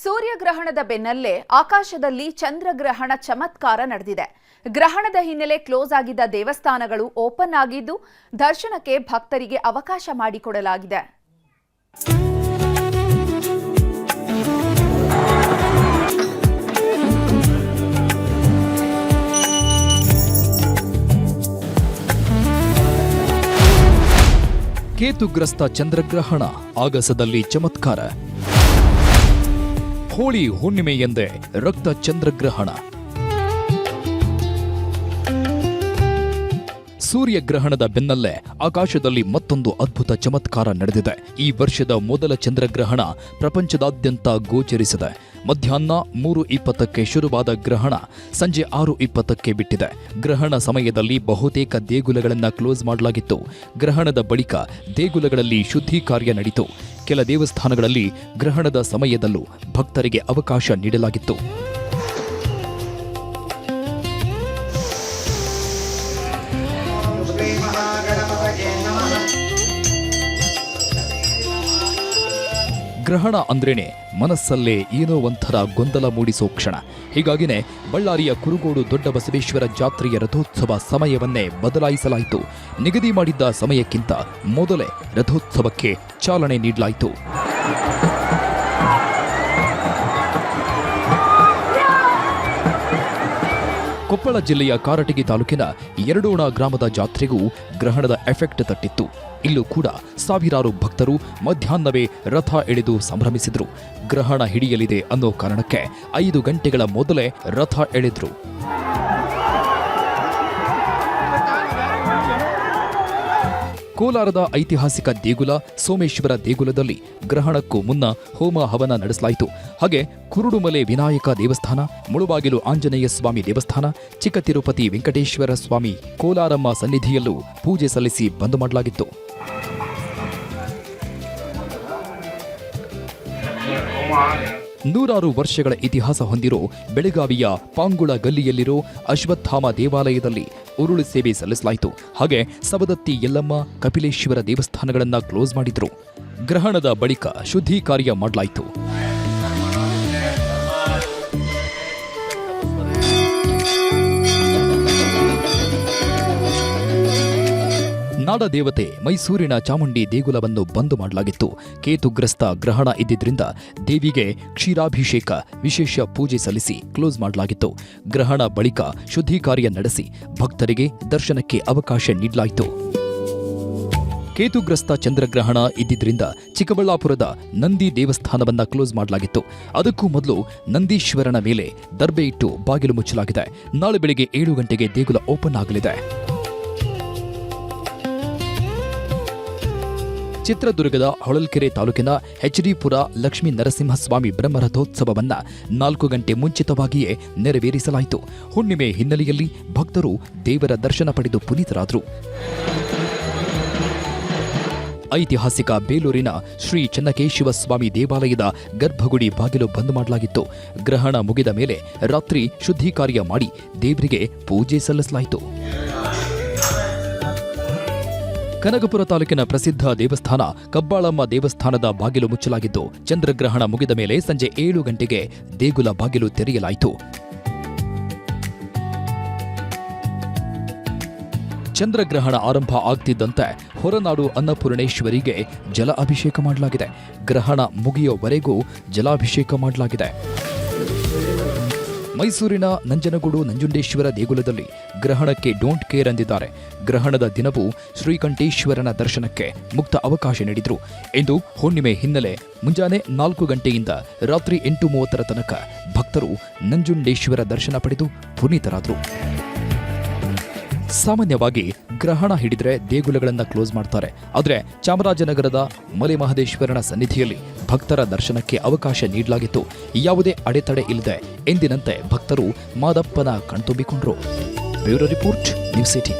ಸೂರ್ಯಗ್ರಹಣದ ಬೆನ್ನಲ್ಲೇ ಆಕಾಶದಲ್ಲಿ ಚಂದ್ರಗ್ರಹಣ ಚಮತ್ಕಾರ ನಡೆದಿದೆ. ಗ್ರಹಣದ ಹಿನ್ನೆಲೆ ಕ್ಲೋಸ್ ಆಗಿದ್ದ ದೇವಸ್ಥಾನಗಳು ಓಪನ್ ಆಗಿದ್ದು ದರ್ಶನಕ್ಕೆ ಭಕ್ತರಿಗೆ ಅವಕಾಶ ಮಾಡಿಕೊಡಲಾಗಿದೆ. ಕೇತುಗ್ರಸ್ತ ಚಂದ್ರಗ್ರಹಣ ಆಗಸದಲ್ಲಿ ಚಮತ್ಕಾರ. ಹೋಳಿ ಹುಣ್ಣಿಮೆ ಎಂದೇ ರಕ್ತ ಚಂದ್ರಗ್ರಹಣ. ಸೂರ್ಯಗ್ರಹಣದ ಬೆನ್ನಲ್ಲೇ ಆಕಾಶದಲ್ಲಿ ಮತ್ತೊಂದು ಅದ್ಭುತ ಚಮತ್ಕಾರ ನಡೆದಿದೆ. ಈ ವರ್ಷದ ಮೊದಲ ಚಂದ್ರಗ್ರಹಣ ಪ್ರಪಂಚದಾದ್ಯಂತ ಗೋಚರಿಸಿದೆ. ಮಧ್ಯಾಹ್ನ 3:20ಕ್ಕೆ ಶುರುವಾದ ಗ್ರಹಣ ಸಂಜೆ 6:20ಕ್ಕೆ ಬಿಟ್ಟಿದೆ. ಗ್ರಹಣ ಸಮಯದಲ್ಲಿ ಬಹುತೇಕ ದೇಗುಲಗಳನ್ನು ಕ್ಲೋಸ್ ಮಾಡಲಾಗಿತ್ತು. ಗ್ರಹಣದ ಬಳಿಕ ದೇಗುಲಗಳಲ್ಲಿ ಶುದ್ಧಿ ಕಾರ್ಯ ನಡೆಯಿತು. ಕೆಲ ದೇವಸ್ಥಾನಗಳಲ್ಲಿ ಗ್ರಹಣದ ಸಮಯದಲ್ಲೂ ಭಕ್ತರಿಗೆ ಅವಕಾಶ ನೀಡಲಾಗಿತ್ತು. ಗ್ರಹಣ ಅಂದ್ರೇನೆ ಮನಸ್ಸಲ್ಲೇ ಏನೋ ಒಂಥರ ಗೊಂದಲ ಮೂಡಿಸೋ ಕ್ಷಣ. ಹೀಗಾಗಿನೇ ಬಳ್ಳಾರಿಯ ಕುರುಗೋಡು ದೊಡ್ಡ ಬಸವೇಶ್ವರ ಜಾತ್ರೆಯ ರಥೋತ್ಸವ ಸಮಯವನ್ನೇ ಬದಲಾಯಿಸಲಾಯಿತು. ನಿಗದಿ ಮಾಡಿದ್ದ ಸಮಯಕ್ಕಿಂತ ಮೊದಲೇ ರಥೋತ್ಸವಕ್ಕೆ ಚಾಲನೆ ನೀಡಲಾಯಿತು. ಕೊಪ್ಪಳ ಜಿಲ್ಲೆಯ ಕಾರಟಗಿ ತಾಲೂಕಿನ ಎರಡೋಣ ಗ್ರಾಮದ ಜಾತ್ರೆಗೂ ಗ್ರಹಣದ ಎಫೆಕ್ಟ್ ತಟ್ಟಿತ್ತು. ಇಲ್ಲೂ ಕೂಡ ಸಾವಿರಾರು ಭಕ್ತರು ಮಧ್ಯಾಹ್ನವೇ ರಥ ಎಳೆದು ಸಂಭ್ರಮಿಸಿದ್ರು. ಗ್ರಹಣ ಹಿಡಿಯಲಿದೆ ಅನ್ನೋ ಕಾರಣಕ್ಕೆ 5 ಗಂಟೆಗಳ ಮೊದಲೇ ರಥ ಎಳೆದ್ರು. ಕೋಲಾರದ ಐತಿಹಾಸಿಕ ದೇಗುಲ ಸೋಮೇಶ್ವರ ದೇಗುಲದಲ್ಲಿ ಗ್ರಹಣಕ್ಕೂ ಮುನ್ನ ಹೋಮ ಹವನ ನಡೆಸಲಾಯಿತು. ಹಾಗೆ ಕುರುಡುಮಲೆ ವಿನಾಯಕ ದೇವಸ್ಥಾನ, ಮುಳುಬಾಗಿಲು ಆಂಜನೇಯ ಸ್ವಾಮಿ ದೇವಸ್ಥಾನ, ಚಿಕ್ಕ ತಿರುಪತಿ ವೆಂಕಟೇಶ್ವರ ಸ್ವಾಮಿ, ಕೋಲಾರಮ್ಮ ಸನ್ನಿಧಿಯಲ್ಲೂ ಪೂಜೆ ಸಲ್ಲಿಸಿ ಬಂದ್ ಮಾಡಲಾಗಿತ್ತು. ನೂರಾರು ವರ್ಷಗಳ ಇತಿಹಾಸ ಹೊಂದಿರೋ ಬೆಳಗಾವಿಯ ಪಾಂಗುಳ ಗಲ್ಲಿಯಲ್ಲಿರೋ ಅಶ್ವತ್ಥಾಮ ದೇವಾಲಯದಲ್ಲಿ ಉರುಳು ಸೇವೆ ಸಲ್ಲಿಸಲಾಯಿತು. ಹಾಗೆ ಸವದತ್ತಿ ಯಲ್ಲಮ್ಮ, ಕಪಿಲೇಶ್ವರ ದೇವಸ್ಥಾನಗಳನ್ನು ಕ್ಲೋಸ್ ಮಾಡಿದ್ರು. ಗ್ರಹಣದ ಬಳಿಕ ಶುದ್ಧಿ ಕಾರ್ಯ ಮಾಡಲಾಯಿತು. ನಾಡದೇವತೆ ಮೈಸೂರಿನ ಚಾಮುಂಡಿ ದೇಗುಲವನ್ನು ಬಂದ್ ಮಾಡಲಾಗಿತ್ತು. ಕೇತುಗ್ರಸ್ತ ಗ್ರಹಣ ಇದ್ದಿದ್ರಿಂದ ದೇವಿಗೆ ಕ್ಷೀರಾಭಿಷೇಕ, ವಿಶೇಷ ಪೂಜೆ ಸಲ್ಲಿಸಿ ಕ್ಲೋಸ್ ಮಾಡಲಾಗಿತ್ತು. ಗ್ರಹಣ ಬಳಿಕ ಶುದ್ಧಿ ಕಾರ್ಯ ನಡೆಸಿ ಭಕ್ತರಿಗೆ ದರ್ಶನಕ್ಕೆ ಅವಕಾಶ ನೀಡಲಾಯಿತು. ಕೇತುಗ್ರಸ್ತ ಚಂದ್ರಗ್ರಹಣ ಇದ್ದಿದ್ರಿಂದ ಚಿಕ್ಕಬಳ್ಳಾಪುರದ ನಂದಿ ದೇವಸ್ಥಾನವನ್ನ ಕ್ಲೋಸ್ ಮಾಡಲಾಗಿತ್ತು. ಅದಕ್ಕೂ ಮೊದಲು ನಂದೀಶ್ವರನ ಮೇಲೆ ದರ್ಬೆ ಇಟ್ಟು ಬಾಗಿಲು ಮುಚ್ಚಲಾಗಿದೆ. ನಾಳೆ ಬೆಳಗ್ಗೆ 7 ಗಂಟೆಗೆ ದೇಗುಲ ಓಪನ್ ಆಗಲಿದೆ. ಚಿತ್ರದುರ್ಗದ ಹೊಳಲ್ಕೆರೆ ತಾಲೂಕಿನ ಹೆಚ್ಡಿಪುರ ಲಕ್ಷ್ಮೀ ನರಸಿಂಹಸ್ವಾಮಿ ಬ್ರಹ್ಮರಥೋತ್ಸವವನ್ನ 4 ಗಂಟೆ ಮುಂಚಿತವಾಗಿಯೇ ನೆರವೇರಿಸಲಾಯಿತು. ಹುಣ್ಣಿಮೆ ಹಿನ್ನೆಲೆಯಲ್ಲಿ ಭಕ್ತರು ದೇವರ ದರ್ಶನ ಪಡೆದು ಪುನೀತರಾದರು. ಐತಿಹಾಸಿಕ ಬೇಲೂರಿನ ಶ್ರೀ ಚೆನ್ನಕೇಶವ ಸ್ವಾಮಿ ದೇವಾಲಯದ ಗರ್ಭಗುಡಿ ಬಾಗಿಲು ಬಂದ್ ಮಾಡಲಾಗಿತ್ತು. ಗ್ರಹಣ ಮುಗಿದ ಮೇಲೆ ರಾತ್ರಿ ಶುದ್ಧಿ ಕಾರ್ಯ ಮಾಡಿ ದೇವರಿಗೆ ಪೂಜೆ ಸಲ್ಲಿಸಲಾಯಿತು. ಕನಕಪುರ ತಾಲೂಕಿನ ಪ್ರಸಿದ್ಧ ದೇವಸ್ಥಾನ ಕಬ್ಬಾಳಮ್ಮ ದೇವಸ್ಥಾನದ ಬಾಗಿಲು ಮುಚ್ಚಲಾಗಿದ್ದು ಚಂದ್ರಗ್ರಹಣ ಮುಗಿದ ಮೇಲೆ ಸಂಜೆ 7 ಗಂಟೆಗೆ ದೇಗುಲ ಬಾಗಿಲು ತೆರೆಯಲಾಯಿತು. ಚಂದ್ರಗ್ರಹಣ ಆರಂಭ ಆಗ್ತಿದ್ದಂತೆ ಹೊರನಾಡು ಅನ್ನಪೂರ್ಣೇಶ್ವರಿಗೆ ಜಲ ಅಭಿಷೇಕ ಮಾಡಲಾಗಿದೆ. ಗ್ರಹಣ ಮುಗಿಯುವವರೆಗೂ ಜಲಾಭಿಷೇಕ ಮಾಡಲಾಗಿದೆ. ಮೈಸೂರಿನ ನಂಜನಗೂಡು ನಂಜುಂಡೇಶ್ವರ ದೇಗುಲದಲ್ಲಿ ಗ್ರಹಣಕ್ಕೆ ಡೋಂಟ್ ಕೇರ್ ಅಂದಿದ್ದಾರೆ. ಗ್ರಹಣದ ದಿನವೂ ಶ್ರೀಕಂಠೇಶ್ವರನ ದರ್ಶನಕ್ಕೆ ಮುಕ್ತ ಅವಕಾಶ ನೀಡಿದ್ರು. ಇಂದು ಹುಣ್ಣಿಮೆ ಹಿನ್ನೆಲೆ ಮುಂಜಾನೆ 4 ಗಂಟೆಯಿಂದ ರಾತ್ರಿ 8:30 ತನಕ ಭಕ್ತರು ನಂಜುಂಡೇಶ್ವರ ದರ್ಶನ ಪಡೆದು ಪುನೀತರಾದರು. ಸಾಮಾನ್ಯವಾಗಿ ಗ್ರಹಣ ಹಿಡಿದ್ರೆ ದೇಗುಲಗಳನ್ನು ಕ್ಲೋಸ್ ಮಾಡ್ತಾರೆ. ಆದರೆ ಚಾಮರಾಜನಗರದ ಮಲೆ ಮಹದೇಶ್ವರನ ಸನ್ನಿಧಿಯಲ್ಲಿ ಭಕ್ತರ ದರ್ಶನಕ್ಕೆ ಅವಕಾಶ ನೀಡಲಾಗಿತ್ತು. ಯಾವುದೇ ಅಡೆತಡೆ ಇಲ್ಲದೆ ಎಂದಿನಂತೆ ಭಕ್ತರು ಮಾದಪ್ಪನ ಕಣ್ತುಂಬಿಕೊಂಡ್ರು. Bureau report, news 18.